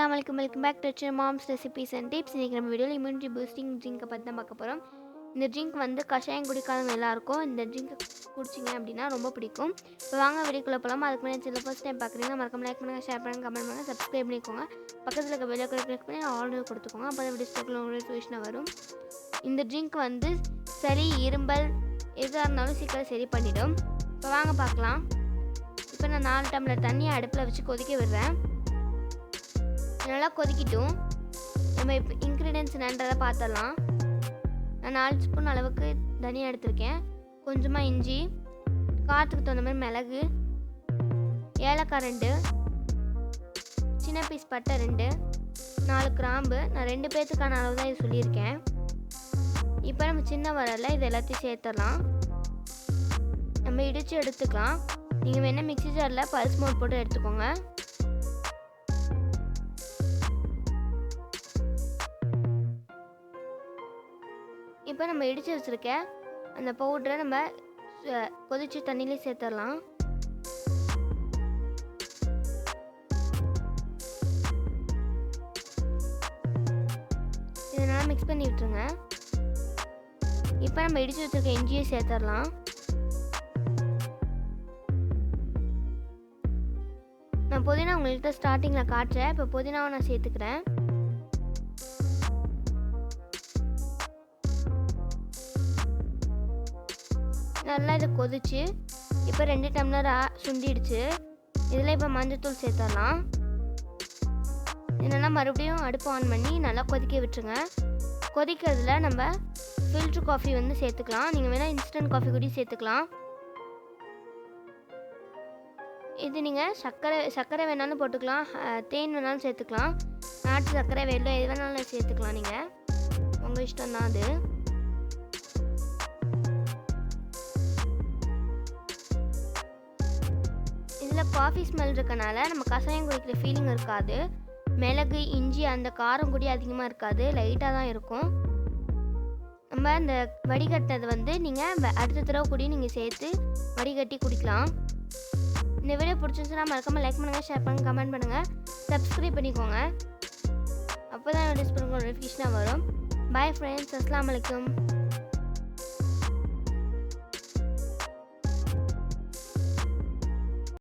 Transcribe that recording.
अस्सलाम वालेकुम welcome back to mom's recipes and tips. இன்றைக்கி நம்ம வீடியோவில் இம்யூனிட்டி பூஸ்டிங் ட்ரிங்கை பற்றி தான் பார்க்க போகிறோம். இந்த ட்ரிங்க் வந்து கஷாயம் குடிக்காதவங்க எல்லாருக்கும் இந்த ட்ரிங்க் குடிச்சிங்க அப்படின்னா ரொம்ப பிடிக்கும். இப்போ வாங்க வீடியோக்குள்ளே போகலாம். அதுக்கு முன்னாடி சில ஃபர்ஸ்ட் டைம் பார்க்குறீங்கன்னா மறக்காம லைக் பண்ணுங்கள், ஷேர் பண்ணுங்கள், கமெண்ட் பண்ணுங்கள், சப்ஸ்கிரைப் பண்ணிக்கோங்க. பக்கத்தில் இருக்க பெல் ஐகானை கிளிக் பண்ணி ஆர்டர் கொடுத்துக்கோங்க. அப்போ தான் வீடியோ ஸ்டோக்கில் உங்களுக்கு நோட்டிஃபிகேஷன் வரும். இந்த ட்ரிங்க் வந்து சளி, இரும்பல் எதாக இருந்தாலும் சீக்கிரம் சரி பண்ணிடும். இப்போ வாங்க பார்க்கலாம். இப்போ நான் 4 டம்ளர் தண்ணியை அடுப்பில் வச்சு கொதிக்க விடுறேன். நல்லா கொதிக்கிட்டும். நம்ம இப்போ இன்க்ரீடியன்ட்ஸ் என்னன்றதை பார்த்துடலாம். நான் 4 ஸ்பூன் அளவுக்கு தனியா எடுத்திருக்கேன். கொஞ்சமாக இஞ்சி, காற்றுக்கு தகுந்த மாதிரி மிளகு, ஏலக்காய் 2, சின்ன பீஸ் பட்டை 2, 4 கிராம்பு. நான் 2 பேர்த்துக்கான அளவு தான் இது சொல்லியிருக்கேன். இப்போ நம்ம சின்ன வரல இது எல்லாத்தையும் சேர்த்துடலாம். நம்ம இடித்து எடுத்துக்கலாம். நீங்கள் வேணால் மிக்ஸி ஜாரில் பல்ஸ் மோட் போட்டு எடுத்துக்கோங்க. இப்போ நம்ம இடித்து வச்சுருக்க அந்த பவுடரை நம்ம கொதிச்சு தண்ணியிலே சேர்த்துடலாம். இதனால் மிக்ஸ் பண்ணி விட்டுருங்க. இப்போ நம்ம இடித்து வச்சுருக்க இஞ்சியை சேர்த்துடலாம். நான் புதினா உங்கள்கிட்ட ஸ்டார்டிங்கில் காட்டுறேன். இப்போ புதினாவை நான் சேர்த்துக்கிறேன். நல்லா இதை கொதிச்சு இப்போ 2 டம்ளர் சுண்டிடுச்சு. இதில் இப்போ மஞ்சத்தூள் சேர்த்துடலாம். இதெல்லாம் மறுபடியும் அடுப்பு ஆன் பண்ணி நல்லா கொதிக்க விட்டுருங்க. கொதிக்கிறதுல நம்ம ஃபில்ட்ரு காஃபி வந்து சேர்த்துக்கலாம். நீங்கள் வேணால் இன்ஸ்டன்ட் காஃபி கூட சேர்த்துக்கலாம். இது நீங்கள் சர்க்கரை வேணாலும் போட்டுக்கலாம், தேன் வேணாலும் சேர்த்துக்கலாம், நாட்டு சர்க்கரை வெல்லம் எது வேணாலும் சேர்த்துக்கலாம். நீங்கள் உங்கள் இஷ்டம் தான் அது. இதில் காஃபி ஸ்மெல் இருக்கனால நம்ம கஷாயம் குடிக்கிற ஃபீலிங் இருக்காது. மிளகு, இஞ்சி அந்த காரம் கூட அதிகமாக இருக்காது, லைட்டாக தான் இருக்கும். நம்ம இந்த வடிகட்டினது வந்து நீங்கள் அடுத்த தடவை கூட நீங்கள் சேர்த்து வடிகட்டி குடிக்கலாம். இந்த வீடியோ பிடிச்சிருந்துச்சுன்னா மறக்காமல் லைக் பண்ணுங்கள், ஷேர் பண்ணுங்கள், கமெண்ட் பண்ணுங்கள், சப்ஸ்கிரைப் பண்ணிக்கோங்க. அப்போ தான் வீடியோஸ் பண்ணுங்க நோட்டிஃபிகேஷனாக வரும். பாய் ஃப்ரெண்ட்ஸ், அஸ்ஸலாமு அலைக்கும்.